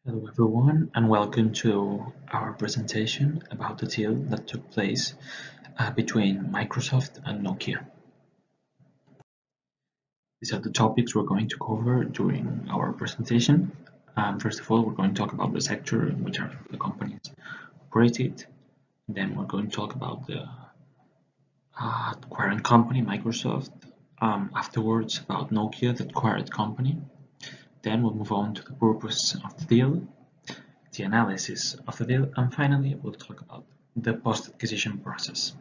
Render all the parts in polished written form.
Hello everyone and welcome to our presentation about the deal that took place between Microsoft and Nokia. These are the topics we're going to cover during our presentation. First of all, we're going to talk about the sector in which the companies operated. Then we're going to talk about the acquiring company, Microsoft. Afterwards, about Nokia, the acquired company. Then we'll move on to the purpose of the deal, the analysis of the deal, and finally we'll talk about the post-acquisition process.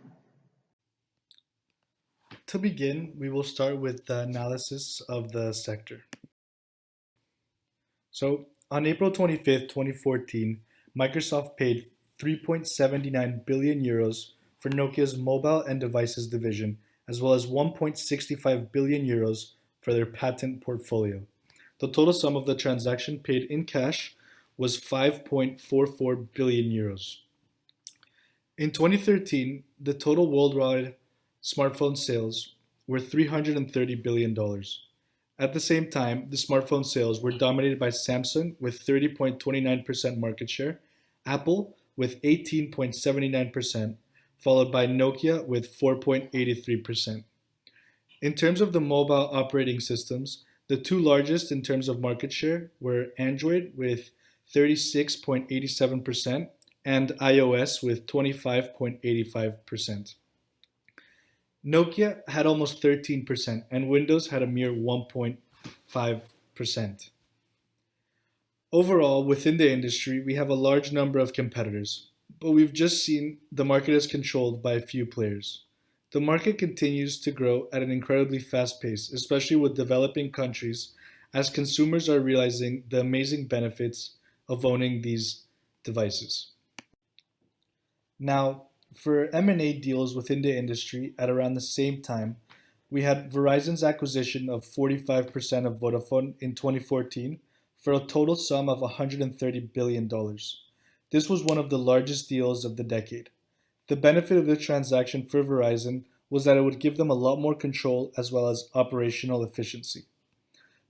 To begin, we will start with the analysis of the sector. So, on April 25th, 2014, Microsoft paid 3.79 billion euros for Nokia's mobile and devices division, as well as 1.65 billion euros for their patent portfolio. The total sum of the transaction paid in cash was 5.44 billion euros. In 2013, the total worldwide smartphone sales were $330 billion. At the same time, the smartphone sales were dominated by Samsung with 30.29% market share, Apple with 18.79%, followed by Nokia with 4.83%. In terms of the mobile operating systems, the two largest in terms of market share were Android with 36.87% and iOS with 25.85%. Nokia had almost 13% and Windows had a mere 1.5%. Overall, within the industry, we have a large number of competitors, but we've just seen the market is controlled by a few players. The market continues to grow at an incredibly fast pace, especially with developing countries, as consumers are realizing the amazing benefits of owning these devices. Now, for M&A deals within the industry at around the same time, we had Verizon's acquisition of 45% of Vodafone in 2014 for a total sum of $130 billion. This was one of the largest deals of the decade. The benefit of the transaction for Verizon was that it would give them a lot more control as well as operational efficiency.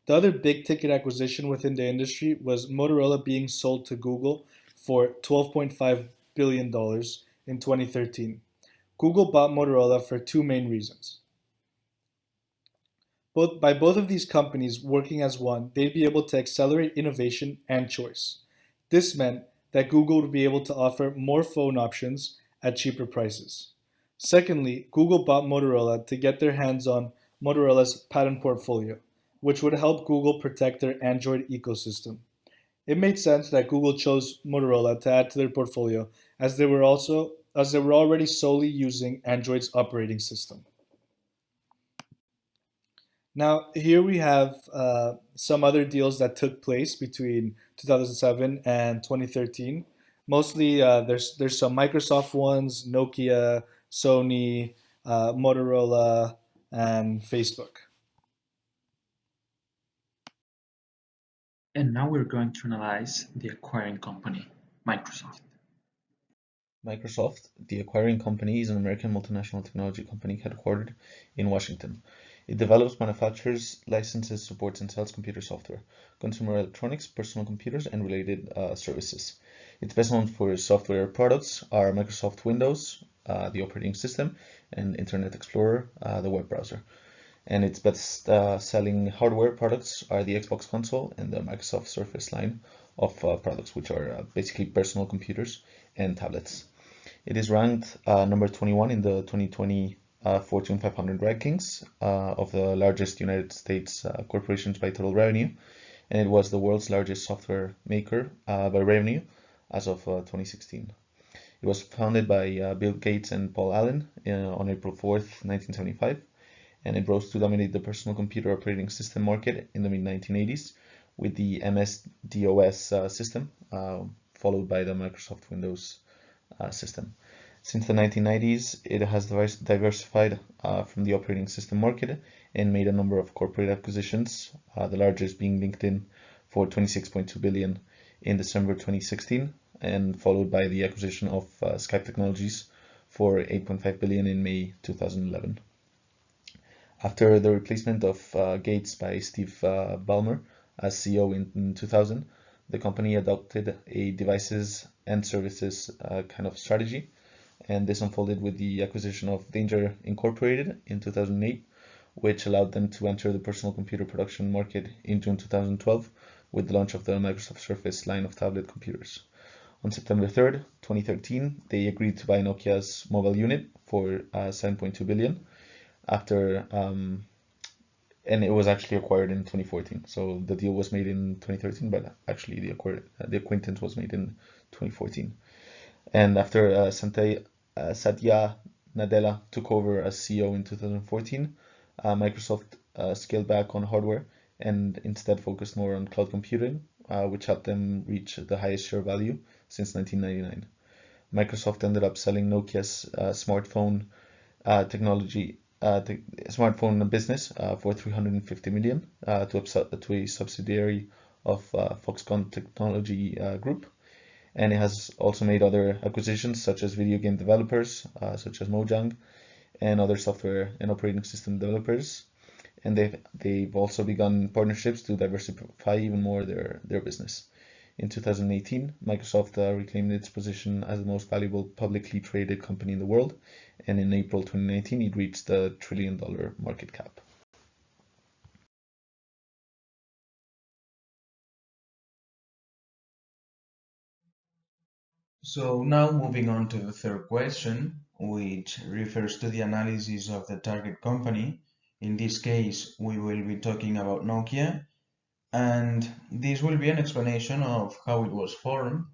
The other big ticket acquisition within the industry was Motorola being sold to Google for $12.5 billion in 2013. Google bought Motorola for two main reasons. By both of these companies working as one, they'd be able to accelerate innovation and choice. This meant that Google would be able to offer more phone options at cheaper prices. Secondly, Google bought Motorola to get their hands on Motorola's patent portfolio, which would help Google protect their Android ecosystem. It made sense that Google chose Motorola to add to their portfolio as they were already solely using Android's operating system. Now, here we have some other deals that took place between 2007 and 2013. Mostly, there's some Microsoft ones, Nokia, Sony, Motorola, and Facebook. And now we're going to analyze the acquiring company, Microsoft. Microsoft, the acquiring company, is an American multinational technology company headquartered in Washington. It develops, manufactures, licenses, supports, and sells computer software, consumer electronics, personal computers, and related services. It's best known for its software products are Microsoft Windows, the operating system, and Internet Explorer, the web browser. And its best selling hardware products are the Xbox console and the Microsoft Surface line of products, which are basically personal computers and tablets. It is ranked number 21 in the 2020 Fortune 500 rankings of the largest United States corporations by total revenue, and it was the world's largest software maker by revenue as of 2016. It was founded by Bill Gates and Paul Allen on April 4th, 1975, and it rose to dominate the personal computer operating system market in the mid-1980s with the MS-DOS system, followed by the Microsoft Windows system. Since the 1990s, it has diversified from the operating system market and made a number of corporate acquisitions, the largest being LinkedIn for 26.2 billion in December 2016, and followed by the acquisition of Skype Technologies for 8.5 billion in May 2011. After the replacement of Gates by Steve Ballmer as CEO in 2000, the company adopted a devices and services kind of strategy, and this unfolded with the acquisition of Danger Incorporated in 2008, which allowed them to enter the personal computer production market in June 2012 with the launch of the Microsoft Surface line of tablet computers. On September 3rd, 2013, they agreed to buy Nokia's mobile unit for 7.2 billion after and it was actually acquired in 2014. So the deal was made in 2013, but actually the acquaintance was made in 2014. And after Satya Nadella took over as CEO in 2014, Microsoft scaled back on hardware and instead focused more on cloud computing, which helped them reach the highest share value since 1999. Microsoft ended up selling Nokia's smartphone business for 350 million to a subsidiary of Foxconn Technology Group, and it has also made other acquisitions such as video game developers such as Mojang and other software and operating system developers, and they've also begun partnerships to diversify even more their business. In 2018, Microsoft reclaimed its position as the most valuable publicly traded company in the world, and in April 2019, it reached the $1 trillion market cap. So now moving on to the third question, which refers to the analysis of the target company. In this case, we will be talking about Nokia, and this will be an explanation of how it was formed.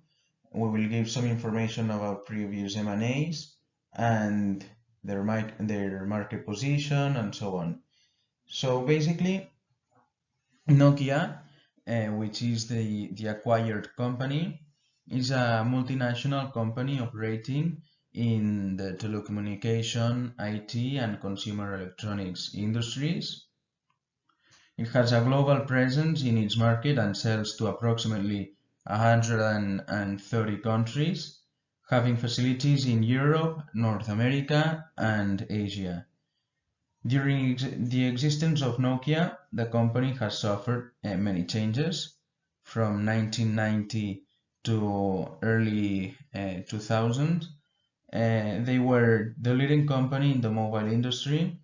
We will give some information about previous M&As and their market position and so on. So basically, Nokia, which is the acquired company, is a multinational company operating in the telecommunication, IT, and consumer electronics industries. It has a global presence in its market and sells to approximately 130 countries, having facilities in Europe, North America, and Asia. During the existence of Nokia, the company has suffered many changes from 1990 to early 2000. They were the leading company in the mobile industry.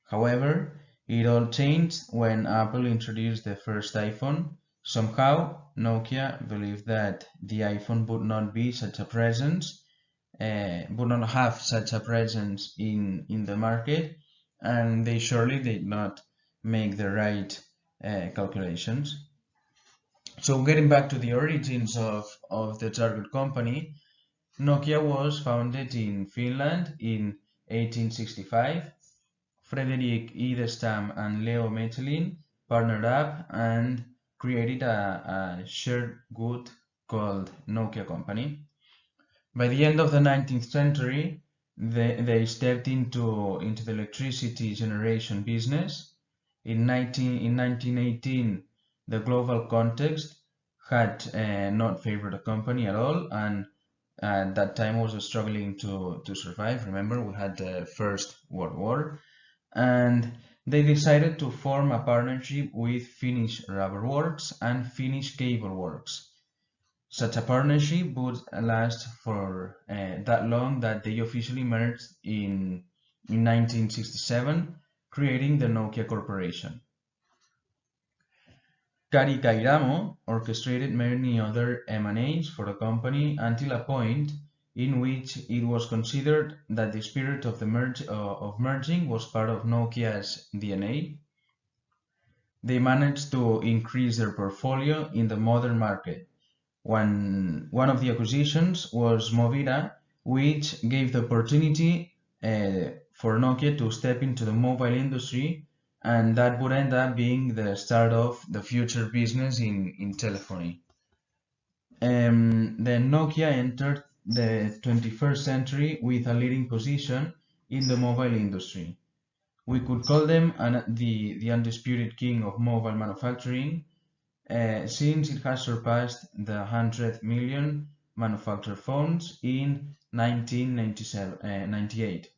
However, it all changed when Apple introduced the first iPhone. Somehow, Nokia believed that the iPhone would not be such a presence, would not have such a presence in the market, and they surely did not make the right calculations. So getting back to the origins of the target company, Nokia was founded in Finland in 1865. Frederick Idestam and Leo Mechelin partnered up and created a shared good called Nokia Company. By the end of the 19th century, they stepped into the electricity generation business. In 1918, the global context had not favored the company at all, and at that time was struggling to survive. Remember, we had the First World War, and they decided to form a partnership with Finnish Rubber Works and Finnish Cable Works. Such a partnership would last for that long that they officially merged in 1967, creating the Nokia Corporation. Kari Kairamo orchestrated many other M&As for the company until a point in which it was considered that the spirit of merging was part of Nokia's DNA. They managed to increase their portfolio in the modern market. One of the acquisitions was Movida, which gave the opportunity for Nokia to step into the mobile industry, and that would end up being the start of the future business in telephony. Then Nokia entered the 21st century with a leading position in the mobile industry. We could call them the undisputed king of mobile manufacturing, since it has surpassed the 100 million manufactured phones in 1998.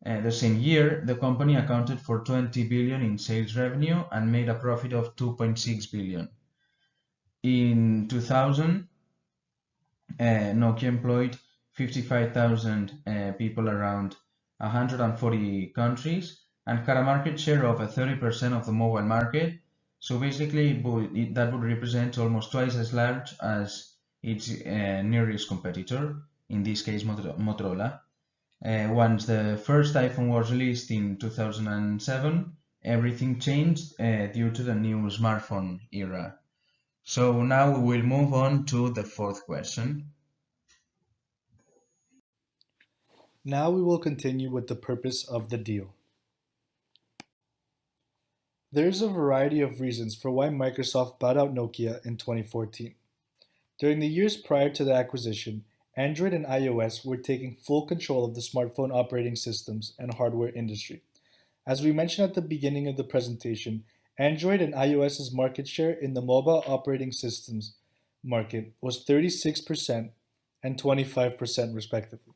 The same year, the company accounted for 20 billion in sales revenue and made a profit of 2.6 billion. In 2000, Nokia employed 55,000 people around 140 countries and had a market share of 30% of the mobile market. So basically, that would represent almost twice as large as its nearest competitor, in this case Motorola. Once the first iPhone was released in 2007, everything changed due to the new smartphone era. So now we will move on to the fourth question. Now we will continue with the purpose of the deal. There is a variety of reasons for why Microsoft bought out Nokia in 2014. During the years prior to the acquisition, Android and iOS were taking full control of the smartphone operating systems and hardware industry. As we mentioned at the beginning of the presentation, Android and iOS's market share in the mobile operating systems market was 36% and 25% respectively.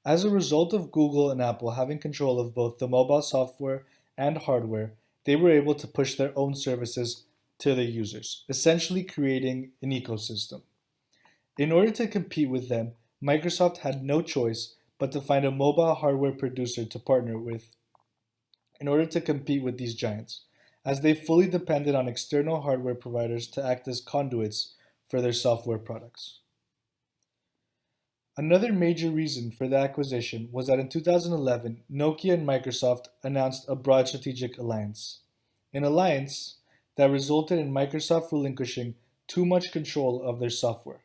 As a result of Google and Apple having control of both the mobile software and hardware, they were able to push their own services to their users, essentially creating an ecosystem. In order to compete with them, Microsoft had no choice but to find a mobile hardware producer to partner with in order to compete with these giants, as they fully depended on external hardware providers to act as conduits for their software products. Another major reason for the acquisition was that in 2011, Nokia and Microsoft announced a broad strategic alliance. An alliance that resulted in Microsoft relinquishing too much control of their software.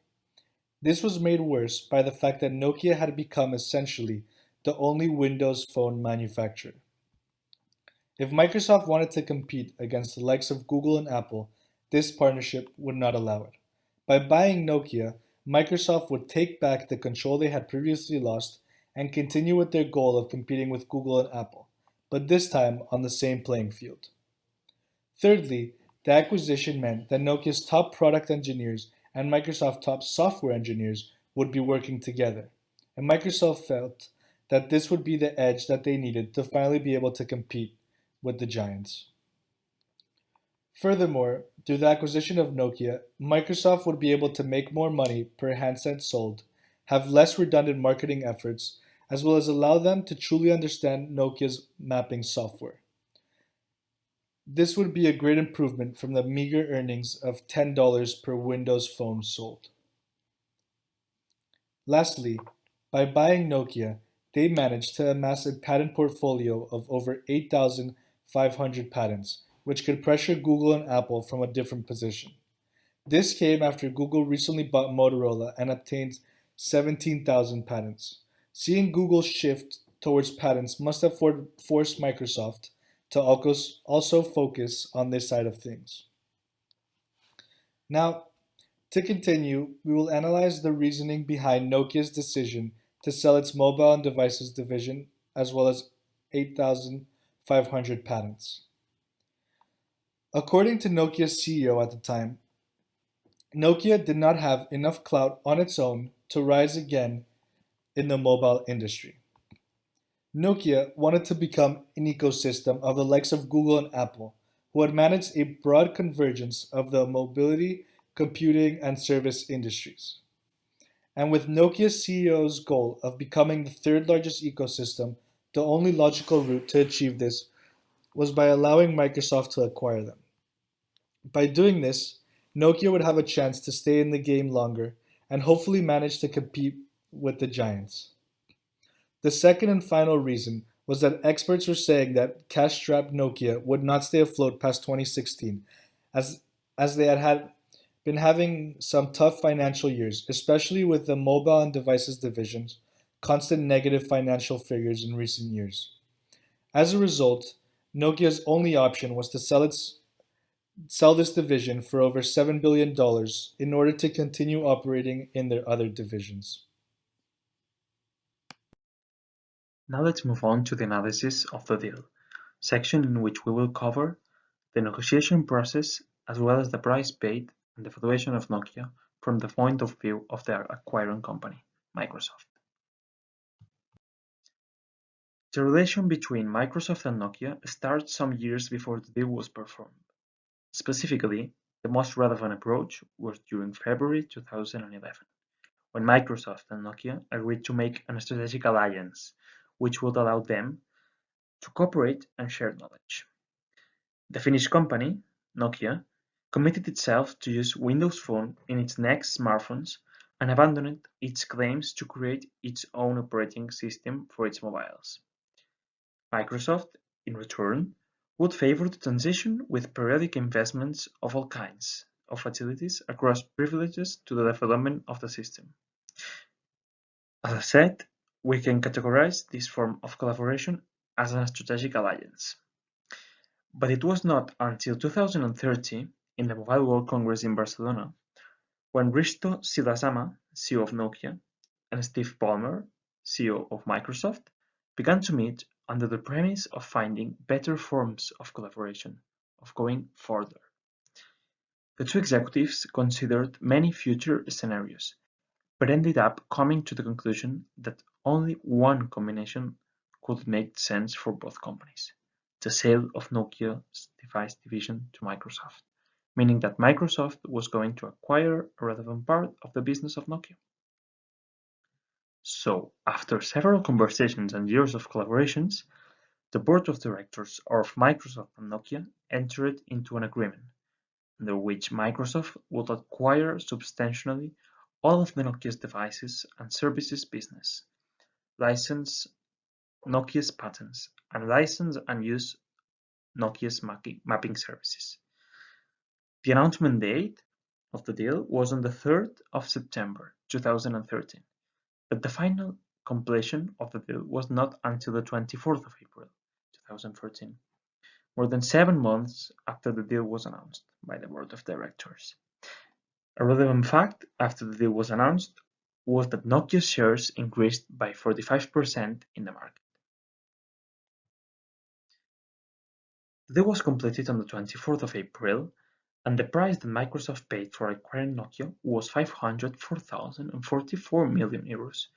This was made worse by the fact that Nokia had become essentially the only Windows phone manufacturer. If Microsoft wanted to compete against the likes of Google and Apple, this partnership would not allow it. By buying Nokia, Microsoft would take back the control they had previously lost and continue with their goal of competing with Google and Apple, but this time on the same playing field. Thirdly, the acquisition meant that Nokia's top product engineers and Microsoft's top software engineers would be working together, and Microsoft felt that this would be the edge that they needed to finally be able to compete with the giants. Furthermore, through the acquisition of Nokia, Microsoft would be able to make more money per handset sold, have less redundant marketing efforts, as well as allow them to truly understand Nokia's mapping software. This would be a great improvement from the meager earnings of $10 per Windows phone sold. Lastly, by buying Nokia, they managed to amass a patent portfolio of over 8,500 patents, which could pressure Google and Apple from a different position. This came after Google recently bought Motorola and obtained 17,000 patents. Seeing Google's shift towards patents must have forced Microsoft to also focus on this side of things. Now, to continue, we will analyze the reasoning behind Nokia's decision to sell its mobile and devices division as well as 8,500 patents. According to Nokia's CEO at the time, Nokia did not have enough clout on its own to rise again in the mobile industry. Nokia wanted to become an ecosystem of the likes of Google and Apple, who had managed a broad convergence of the mobility, computing, and service industries. And with Nokia's CEO's goal of becoming the third largest ecosystem, the only logical route to achieve this was by allowing Microsoft to acquire them. By doing this, Nokia would have a chance to stay in the game longer and hopefully manage to compete with the giants. The second and final reason was that experts were saying that cash-strapped Nokia would not stay afloat past 2016, as they had been having some tough financial years, especially with the mobile and devices divisions, constant negative financial figures in recent years. As a result, Nokia's only option was to sell this division for over $7 billion in order to continue operating in their other divisions. Now let's move on to the analysis of the deal, section in which we will cover the negotiation process as well as the price paid and the valuation of Nokia from the point of view of the acquiring company, Microsoft. The relation between Microsoft and Nokia starts some years before the deal was performed. Specifically, The most relevant approach was during February 2011, when Microsoft and Nokia agreed to make a strategic alliance, which would allow them to cooperate and share knowledge. The Finnish company, Nokia, committed itself to use Windows Phone in its next smartphones and abandoned its claims to create its own operating system for its mobiles. Microsoft, in return, would favor the transition with periodic investments of all kinds of facilities across privileges to the development of the system. As I said, we can categorize this form of collaboration as a strategic alliance. But it was not until 2013, in the Mobile World Congress in Barcelona, when Risto Silasama, CEO of Nokia, and Steve Ballmer, CEO of Microsoft, began to meet under the premise of finding better forms of collaboration, of going further. The two executives considered many future scenarios, but ended up coming to the conclusion that only one combination could make sense for both companies: the sale of Nokia's device division to Microsoft, meaning that Microsoft was going to acquire a relevant part of the business of Nokia. So, after several conversations and years of collaborations, the board of directors of Microsoft and Nokia entered into an agreement under which Microsoft would acquire substantially all of the Nokia's devices and services business, license Nokia's patents, and license and use Nokia's mapping services. The announcement date of the deal was on the 3rd of September 2013, but the final completion of the deal was not until the 24th of April 2014, more than 7 months after the deal was announced by the board of directors. A relevant fact after the deal was announced was that Nokia's shares increased by 45% in the market. The deal was completed on the 24th of April, and the price that Microsoft paid for acquiring Nokia was 504,044 million euros.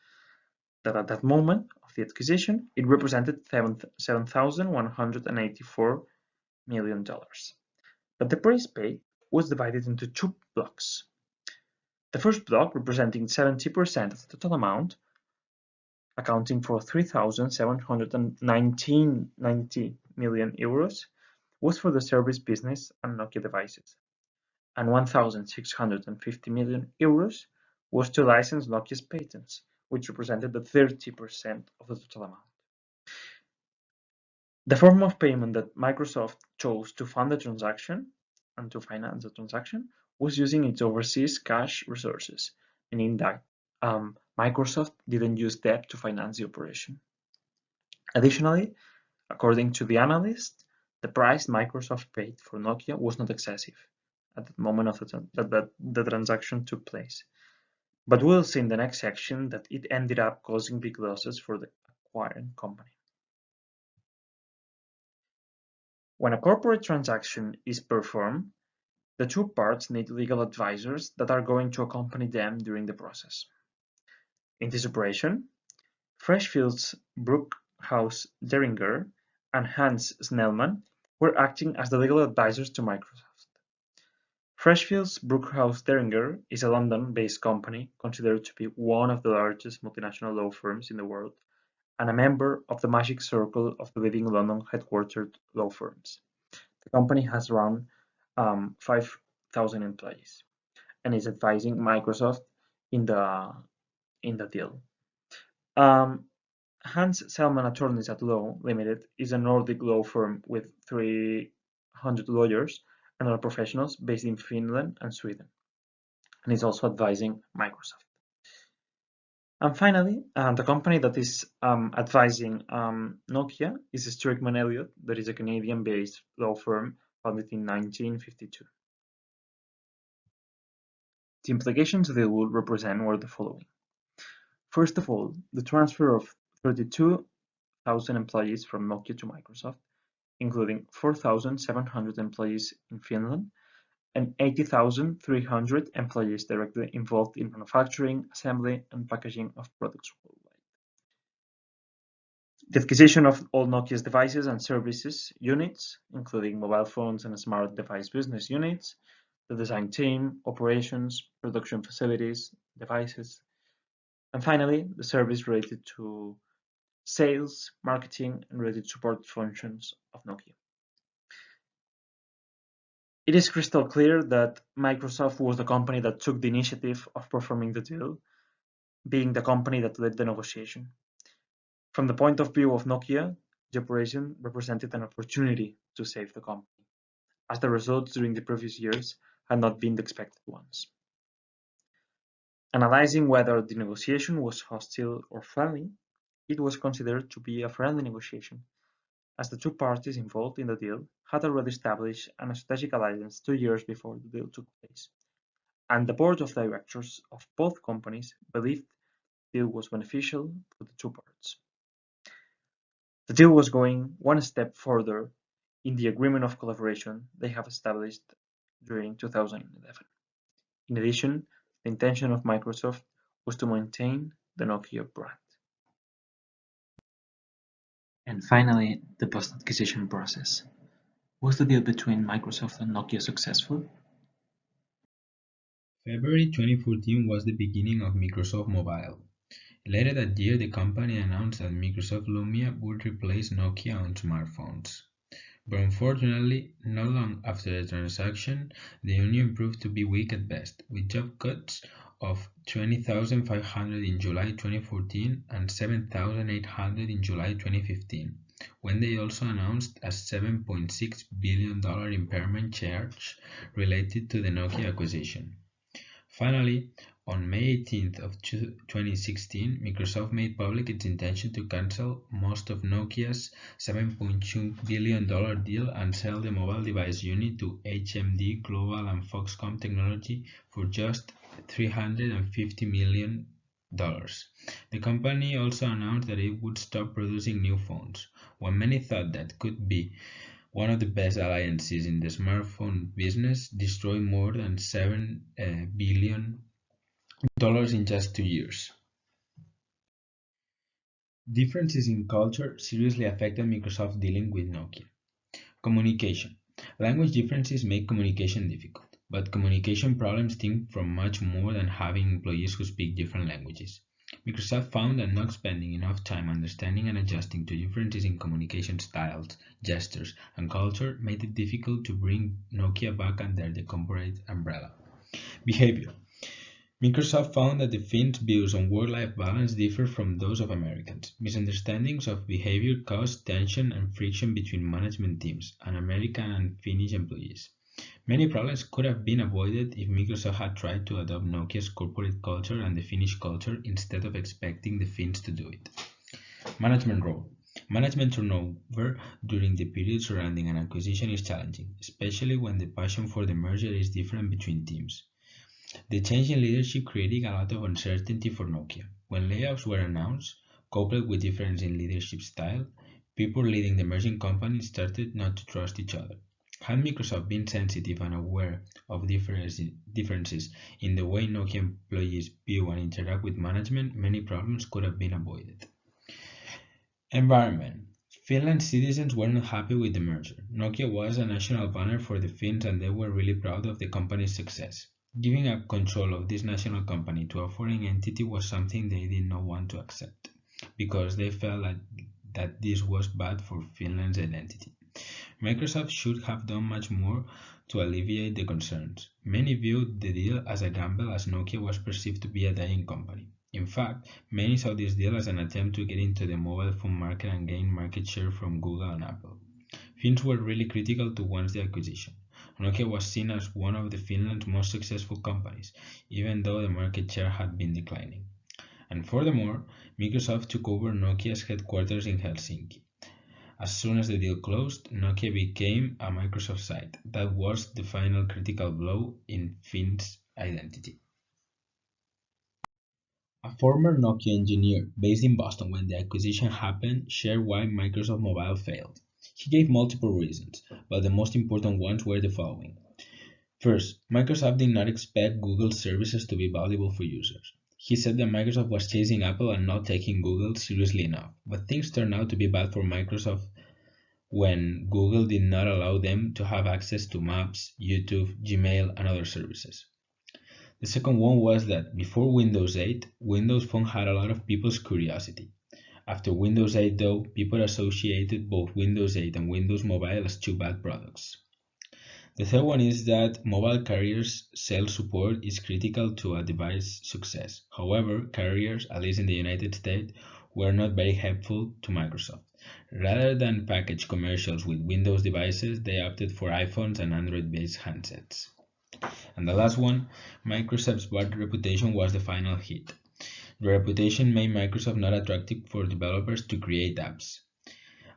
That at that moment of the acquisition, it represented $7,184 million. But the price paid was divided into two blocks. The first block, representing 70% of the total amount, accounting for 3,790 million euros, was for the service business and Nokia devices, and 1,650 million euros was to license Nokia's patents, which represented the 30% of the total amount. The form of payment that Microsoft chose to fund the transaction and to finance the transaction was using its overseas cash resources, meaning that Microsoft didn't use debt to finance the operation. Additionally, according to the analyst, the price Microsoft paid for Nokia was not excessive at the moment of the transaction took place. But we'll see in the next section that it ended up causing big losses for the acquiring company. When a corporate transaction is performed, the two parts need legal advisors that are going to accompany them during the process. In this operation, Freshfields Brookhouse Deringer and Hans Snellman were acting as the legal advisors to Microsoft. Freshfields Brookhouse Deringer is a London-based company considered to be one of the largest multinational law firms in the world and a member of the Magic Circle of the leading London-headquartered law firms. The company has around 5,000 employees and is advising Microsoft in the deal. Hans Selman Attorneys at Law Limited is a Nordic law firm with 300 lawyers and other professionals based in Finland and Sweden, and is also advising Microsoft. And finally, the company that is advising Nokia is Strickman Elliott, that is a Canadian-based law firm founded in 1952. The implications the deal would represent were the following. First of all, the transfer of 32,000 employees from Nokia to Microsoft, including 4,700 employees in Finland and 80,300 employees directly involved in manufacturing, assembly, and packaging of products worldwide. The acquisition of all Nokia's devices and services units, including mobile phones and smart device business units, the design team, operations, production facilities, devices, and finally, the service related to sales, marketing, and related support functions of Nokia. It is crystal clear that Microsoft was the company that took the initiative of performing the deal, being the company that led the negotiation. From the point of view of Nokia, the operation represented an opportunity to save the company, as the results during the previous years had not been the expected ones. Analyzing whether the negotiation was hostile or friendly, it was considered to be a friendly negotiation, as the two parties involved in the deal had already established a strategic alliance 2 years before the deal took place, and the board of directors of both companies believed the deal was beneficial for the two parts. The deal was going one step further in the agreement of collaboration they have established during 2011. In addition, the intention of Microsoft was to maintain the Nokia brand. And finally, the post-acquisition process. Was the deal between Microsoft and Nokia successful? February 2014 was the beginning of Microsoft Mobile. Later that year, the company announced that Microsoft Lumia would replace Nokia on smartphones. But unfortunately, not long after the transaction, the union proved to be weak at best, with job cuts of 20,500 in July 2014 and 7,800 in July 2015, when they also announced a $7.6 billion impairment charge related to the Nokia acquisition. Finally, on May 18th of 2016, Microsoft made public its intention to cancel most of Nokia's $7.2 billion deal and sell the mobile device unit to HMD Global and Foxconn Technology for just $350 million. The company also announced that it would stop producing new phones. While many thought that could be one of the best alliances in the smartphone business, destroyed more than $7 billion in just 2 years. Differences in culture seriously affected Microsoft dealing with Nokia. Communication. Language differences make communication difficult, but communication problems stem from much more than having employees who speak different languages. Microsoft found that not spending enough time understanding and adjusting to differences in communication styles, gestures, and culture made it difficult to bring Nokia back under the corporate umbrella. Behavior. Microsoft found that the Finns' views on work-life balance differ from those of Americans. Misunderstandings of behavior caused tension and friction between management teams and American and Finnish employees. Many problems could have been avoided if Microsoft had tried to adopt Nokia's corporate culture and the Finnish culture instead of expecting the Finns to do it. Management role. Management turnover during the period surrounding an acquisition is challenging, especially when the passion for the merger is different between teams. The change in leadership created a lot of uncertainty for Nokia. When layoffs were announced, coupled with difference in leadership style, people leading the merging company started not to trust each other. Had Microsoft been sensitive and aware of differences in the way Nokia employees view and interact with management, many problems could have been avoided. Environment. Finland's citizens were not happy with the merger. Nokia was a national banner for the Finns and they were really proud of the company's success. Giving up control of this national company to a foreign entity was something they did not want to accept, because they felt that this was bad for Finland's identity. Microsoft should have done much more to alleviate the concerns. Many viewed the deal as a gamble as Nokia was perceived to be a dying company. In fact, many saw this deal as an attempt to get into the mobile phone market and gain market share from Google and Apple. Finns were really critical towards the acquisition. Nokia was seen as one of the Finland's most successful companies, even though the market share had been declining. And furthermore, Microsoft took over Nokia's headquarters in Helsinki. As soon as the deal closed, Nokia became a Microsoft site. That was the final critical blow in Finns' identity. A former Nokia engineer based in Boston when the acquisition happened shared why Microsoft Mobile failed. He gave multiple reasons, but the most important ones were the following. First, Microsoft did not expect Google services to be valuable for users. He said that Microsoft was chasing Apple and not taking Google seriously enough, but things turned out to be bad for Microsoft when Google did not allow them to have access to Maps, YouTube, Gmail, and other services. The second one was that before Windows 8, Windows Phone had a lot of people's curiosity. After Windows 8, though, people associated both Windows 8 and Windows Mobile as two bad products. The third one is that mobile carriers' sales support is critical to a device success. However, carriers, at least in the United States, were not very helpful to Microsoft. Rather than package commercials with Windows devices, they opted for iPhones and Android-based handsets. And the last one, Microsoft's bad reputation was the final hit. The reputation made Microsoft not attractive for developers to create apps.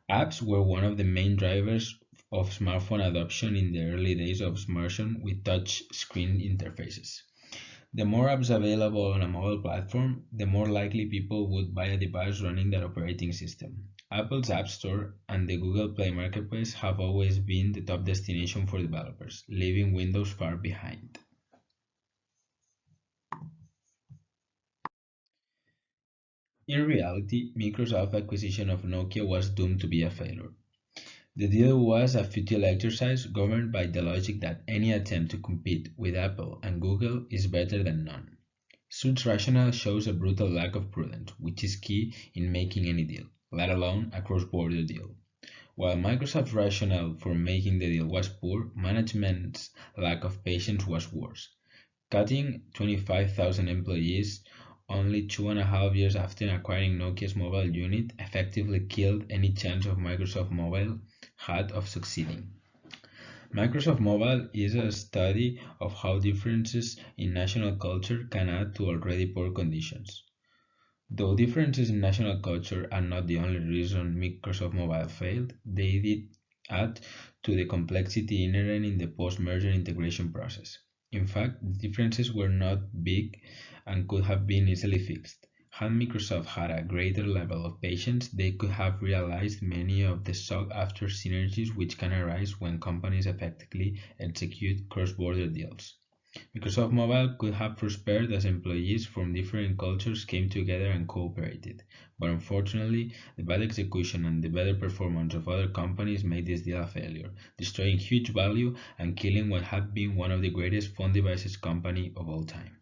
Apps were one of the main drivers of smartphone adoption in the early days of smartphones with touch screen interfaces. The more apps available on a mobile platform, the more likely people would buy a device running that operating system. Apple's App Store and the Google Play Marketplace have always been the top destination for developers, leaving Windows far behind. In reality, Microsoft's acquisition of Nokia was doomed to be a failure. The deal was a futile exercise governed by the logic that any attempt to compete with Apple and Google is better than none. Such rationale shows a brutal lack of prudence, which is key in making any deal, let alone a cross-border deal. While Microsoft's rationale for making the deal was poor, management's lack of patience was worse. Cutting 25,000 employees only 2.5 years after acquiring Nokia's mobile unit effectively killed any chance of Microsoft Mobile had of succeeding. Microsoft Mobile is a study of how differences in national culture can add to already poor conditions. Though differences in national culture are not the only reason Microsoft Mobile failed, they did add to the complexity inherent in the post-merger integration process. In fact, the differences were not big and could have been easily fixed. Had Microsoft had a greater level of patience, they could have realized many of the sought-after synergies which can arise when companies effectively execute cross-border deals. Microsoft Mobile could have prospered as employees from different cultures came together and cooperated, but unfortunately, the bad execution and the better performance of other companies made this deal a failure, destroying huge value and killing what had been one of the greatest phone devices company of all time.